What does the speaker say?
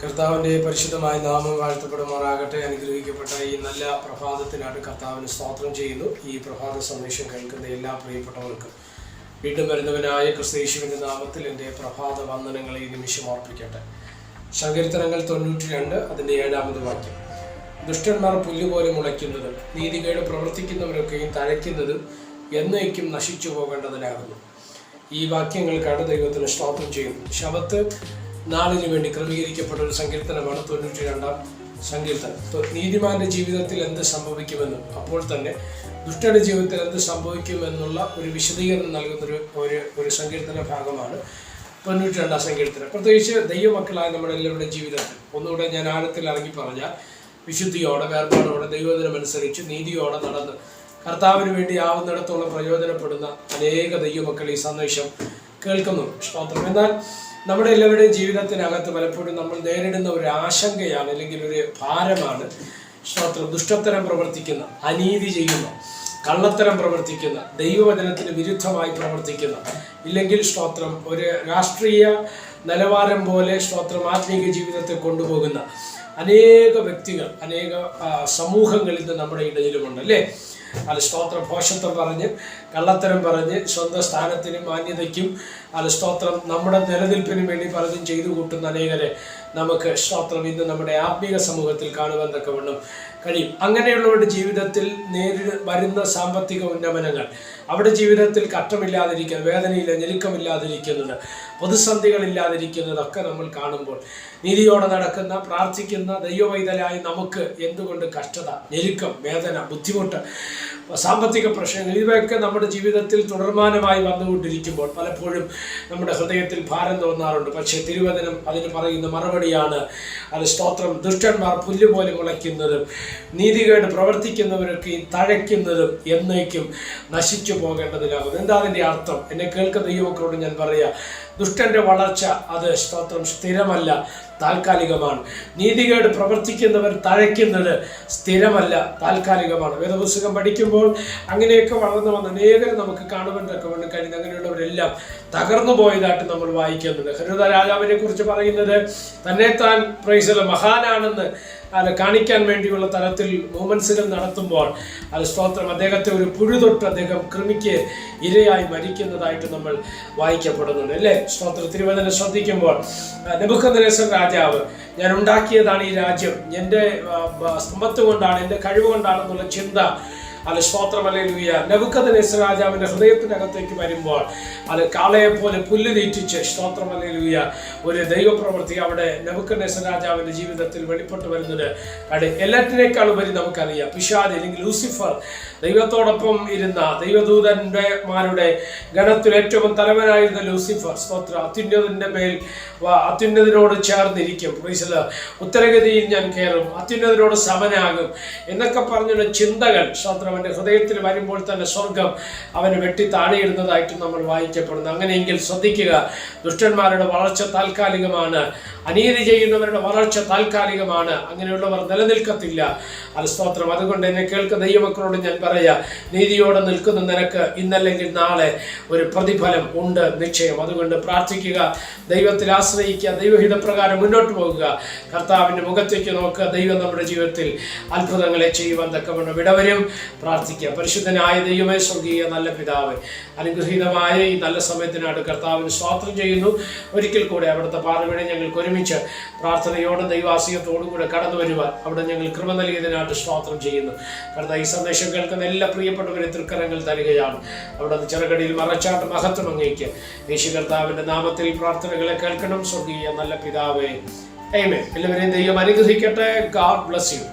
കർത്താവിൻ്റെ പരിശുദ്ധമായ നാമം വാഴ്ത്തപ്പെടുമാറാകട്ടെ. അനുഗ്രഹിക്കപ്പെട്ട ഈ നല്ല പ്രഭാതത്തിനായിട്ട് കർത്താവിന് സ്തോത്രം ചെയ്യുന്നു. ഈ പ്രഭാത സന്ദേശം കേൾക്കുന്ന എല്ലാ പ്രിയപ്പെട്ടവർക്കും വീണ്ടും വരുന്നവനായ ക്രിസ്തയേശുവിൻ്റെ നാമത്തിൽ എൻ്റെ പ്രഭാത വന്ദനങ്ങളെ ഈ നിമിഷം ഓർപ്പിക്കട്ടെ. സങ്കീർത്തനങ്ങൾ 92 അതിൻ്റെ 7-ാമത് വാക്യം. ദുഷ്ടന്മാർ പുല്ലുപോലെ മുളയ്ക്കുന്നതും നീതികേട് പ്രവർത്തിക്കുന്നവരൊക്കെയും തഴയ്ക്കുന്നതും എന്നേക്കും നശിച്ചു പോകേണ്ടതിനാകുന്നു. ഈ വാക്യങ്ങൾക്കാണ് ദൈവത്തിന് സ്തോത്രം ചെയ്യുന്നു. ശബത്ത് നാളിന് വേണ്ടി ക്രമീകരിക്കപ്പെട്ട ഒരു സങ്കീർത്തനമാണ് 92-ാം സങ്കീർത്തനം. നീതിമാന്റെ ജീവിതത്തിൽ എന്ത് സംഭവിക്കുമെന്നും അപ്പോൾ തന്നെ ദുഷ്ടന്റെ ജീവിതത്തിൽ എന്ത് സംഭവിക്കുമെന്നുള്ള ഒരു വിശദീകരണം നൽകുന്ന ഒരു സങ്കീർത്തന ഭാഗമാണ് 92-ാം സങ്കീർത്തനം. പ്രത്യേകിച്ച് ദൈവമക്കളായ നമ്മുടെ എല്ലാവരുടെ ജീവിതത്തിൽ ഒന്നുകൂടെ ഞാൻ ആഴത്തിൽ ഇറങ്ങി പറഞ്ഞാൽ, വിശുദ്ധിയോടെ, വേർപാടോടെ, ദൈവദിനമനുസരിച്ച് നീതിയോടെ നടന്ന് കർത്താവിന് വേണ്ടി ആവുന്നിടത്തോളം പ്രയോജനപ്പെടുന്ന അനേക ദൈവമക്കൾ ഈ സന്ദേശം കേൾക്കുന്നു. സ്തോത്രം. എന്നാൽ നമ്മുടെ എല്ലാവരുടെയും ജീവിതത്തിനകത്ത് പലപ്പോഴും നമ്മൾ നേരിടുന്ന ഒരു ആശങ്കയാണ്, അല്ലെങ്കിൽ ഒരു ഭാരമാണ്. സ്തോത്രം. ദുഷ്ടത്തരം പ്രവർത്തിക്കുന്ന, അനീതി ചെയ്യുന്ന, കള്ളത്തരം പ്രവർത്തിക്കുന്ന, ദൈവവചനത്തിന് വിരുദ്ധമായി പ്രവർത്തിക്കുന്ന, ഇല്ലെങ്കിൽ സ്തോത്രം ഒരു രാഷ്ട്രീയ നിലവാരം പോലെ സ്തോത്രം ആത്മീക ജീവിതത്തെ കൊണ്ടുപോകുന്ന അനേക വ്യക്തികൾ, അനേക സമൂഹങ്ങൾ ഇന്ന് നമ്മുടെ ഇടയിലുമുണ്ട്, അല്ലേ? അത് സ്തോത്രം ഭോഷത്വം പറഞ്ഞ്, കള്ളത്തരം പറഞ്ഞ്, സ്വന്തം സ്ഥാനത്തിനും മാന്യതയ്ക്കും സ്തോത്രം നമ്മുടെ നിലനിൽപ്പിനും വേണ്ടി പലതും ചെയ്തു കൂട്ടുന്ന അനേകരെ നമുക്ക് സ്തോത്രം ഇന്ന് നമ്മുടെ ആത്മീക സമൂഹത്തിൽ കാണുവാൻ തക്കവണ്ണം കഴിയും. അങ്ങനെയുള്ളവരുടെ ജീവിതത്തിൽ വരുന്ന സാമ്പത്തിക ഉന്നമനങ്ങൾ, അവരുടെ ജീവിതത്തിൽ കഷ്ടമില്ലാതിരിക്കുന്നത്, വേദനയില്ല, ഞെരുക്കമില്ലാതിരിക്കുന്നത്, പ്രതിസന്ധികളില്ലാതിരിക്കുന്നതൊക്കെ നമ്മൾ കാണുമ്പോൾ നീതിയോടെ നടക്കുന്ന, പ്രാർത്ഥിക്കുന്ന ദൈവവൈതലായി നമുക്ക് എന്തുകൊണ്ട് കഷ്ടത, ഞെരുക്കം, വേദന, ബുദ്ധിമുട്ട്, സാമ്പത്തിക പ്രശ്നങ്ങൾ ഇവയൊക്കെ നമ്മുടെ ജീവിതത്തിൽ തുടർമാനമായി വന്നുകൊണ്ടിരിക്കുമ്പോൾ പലപ്പോഴും നമ്മുടെ ഹൃദയത്തിൽ ഭാരം തോന്നാറുണ്ട്. പക്ഷേ തിരുവചനം അതിന് പറയുന്ന മറുപടിയാണ്, അത് സ്തോത്രം, ദുഷ്ടന്മാർ പുല്ലുപോലെ മുളയ്ക്കുന്നതും നീതികേട് പ്രവർത്തിക്കുന്നവരൊക്കെ തഴയ്ക്കുന്നതും എന്നേക്കും നശിച്ചു പോകേണ്ടതിനാകും. എന്താ അതിൻ്റെ അർത്ഥം? എന്നെ കേൾക്കുന്ന ദൈവമക്കളോട് ഞാൻ പറയാം, ദുഷ്ടന്റെ വളർച്ച അത് സ്തോത്രം സ്ഥിരമല്ല, താൽക്കാലികമാണ്. നീതികേട് പ്രവർത്തിക്കുന്നവർ തഴയ്ക്കുന്നത് സ്ഥിരമല്ല, താൽക്കാലികമാണ്. വേദപുസ്തകം പഠിക്കുമ്പോൾ അങ്ങനെയൊക്കെ വളർന്നു വന്ന അനേകം നമുക്ക് കാണുവാൻ തക്കവണ്ണം കഴിയുന്ന അങ്ങനെയുള്ളവരെല്ലാം തകർന്നു പോയതായിട്ട് നമ്മൾ വായിക്കുന്നുണ്ട്. ഹെരോദ രാജാവിനെ കുറിച്ച് പറയുന്നത് തന്നെത്താൻ പ്രൈസല മഹാനാണെന്ന് കാണിക്കാൻ വേണ്ടിയുള്ള തരത്തിൽ മൂവ്മെന്റ്സുകൾ നടത്തുമ്പോൾ സ്തോത്രം അദ്ദേഹത്തെ ഒരു പുഴുതൊട്ട് അദ്ദേഹം കൃമിക്ക് ഇരയായി മരിക്കുന്നതായിട്ട് നമ്മൾ വായിക്കപ്പെടുന്നുണ്ട്, അല്ലേ? സ്തോത്ര തിരുവചനം ശ്രദ്ധിക്കുമ്പോൾ നെബൂഖദ്നേസർ രാജാവ്, ഞാൻ ഉണ്ടാക്കിയതാണ് ഈ രാജ്യം, എൻ്റെ സമ്പത്ത് കൊണ്ടാണ്, എൻ്റെ കഴിവ് കൊണ്ടാണെന്നുള്ള ചിന്ത സ്തോത്രം ഹല്ലേലൂയ നെബൂഖദ്നേസർ രാജാവിന്റെ ഹൃദയത്തിനകത്തേക്ക് വരുമ്പോൾ കാളയെ പോലെ പുല്ല് തീറ്റിച്ച് സ്തോത്രം ഹല്ലേലൂയ ഒരു ദൈവപ്രവൃത്തി അവിടെ നെബൂഖദ്നേസർ രാജാവിന്റെ ജീവിതത്തിൽ വെളിപ്പെട്ട് വരുന്നത് എല്ലാറ്റിനേക്കാൾ ഉപരി നമുക്കറിയാം. പിശാച് അല്ലെങ്കിൽ ലൂസിഫർ ദൈവത്തോടൊപ്പം ഇരുന്ന ദൈവദൂതന്മാരുടെ ഗണത്തിൽ ഏറ്റവും തലവനായിരുന്ന ലൂസിഫർ സ്തോത്രം അത്യുന്നതന്റെ മേൽ അത്യുന്നതിനോട് ചേർന്നിരിക്കും, ഉത്തരഗതിയിൽ ഞാൻ കയറും, അത്യുന്നതിനോട് സമനാകും എന്നൊക്കെ പറഞ്ഞുള്ള ചിന്തകൾ സ്തോത്രം അവന്റെ ഹൃദയത്തിൽ വരുമ്പോൾ തന്നെ സ്വർഗം അവന് വെട്ടി താഴെയിടുന്നതായിട്ടും നമ്മൾ വായിക്കപ്പെടുന്നു. അങ്ങനെയെങ്കിൽ ശ്രദ്ധിക്കുക, ദുഷ്ടന്മാരുടെ വളർച്ച താൽക്കാലികമാണ്, അനീതി ചെയ്യുന്നവരുടെ വളർച്ച താൽക്കാലികമാണ്. അങ്ങനെയുള്ളവർ നിലനിൽക്കത്തില്ല. സ്തോത്രം. അതുകൊണ്ട് എന്നെ കേൾക്കുന്ന ദൈവമക്കളോട് ഞാൻ പറയാ, നീതിയോടെ നിൽക്കുന്ന നിനക്ക് ഇന്നല്ലെങ്കിൽ നാളെ ഒരു പ്രതിഫലം ഉണ്ട് നിശ്ചയം. അതുകൊണ്ട് പ്രാർത്ഥിക്കുക, ദൈവത്തിൽ ആശ്രയിക്കുക, ദൈവഹിതപ്രകാരം മുന്നോട്ട് പോകുക, കർത്താവിൻ്റെ മുഖത്തേക്ക് നോക്കുക. ദൈവം നമ്മുടെ ജീവിതത്തിൽ അത്ഭുതങ്ങളെ ചെയ്യുവാൻ തക്കവണ്ണം ഇടവരും. പ്രാർത്ഥിക്കുക. പരിശുദ്ധനായ ദൈവമേ, സ്വർഗീയ നല്ല പിതാവേ, അനുഗ്രഹീതമായ ഈ നല്ല സമയത്തിനായിട്ട് കർത്താവിന് സ്തോത്രം ചെയ്യുന്നു. ഒരിക്കൽ കൂടെ അവിടുത്തെ പാറവിടെ ഞങ്ങൾക്ക് ഒരുമിച്ച് പ്രാർത്ഥനയോടെ ദൈവാശ്രയത്തോടും കൂടെ കടന്നു വരുവാൻ അവിടെ ഞങ്ങൾ കൃപ നൽകിയതിനായിട്ട് സ്തോത്രം ചെയ്യുന്നു. കർത്താവ് ഈ സന്ദേശം കേൾക്കുന്ന എല്ലാ പ്രിയപ്പെട്ടവരെ തൃക്കരങ്ങൾ തരികയാണ്. അവിടെ ചെറുകടിയിൽ മറച്ചാട്ട് മഹത്വം അങ്ങേക്ക് യേശു കർത്താവിന്റെ നാമത്തിൽ പ്രാർത്ഥനകളെ കേൾക്കണം. സ്വർഗീയ നല്ല പിതാവേ, ആമേൻ. എല്ലാവരെയും ദൈവം അനുഗ്രഹിക്കട്ടെ. God bless you.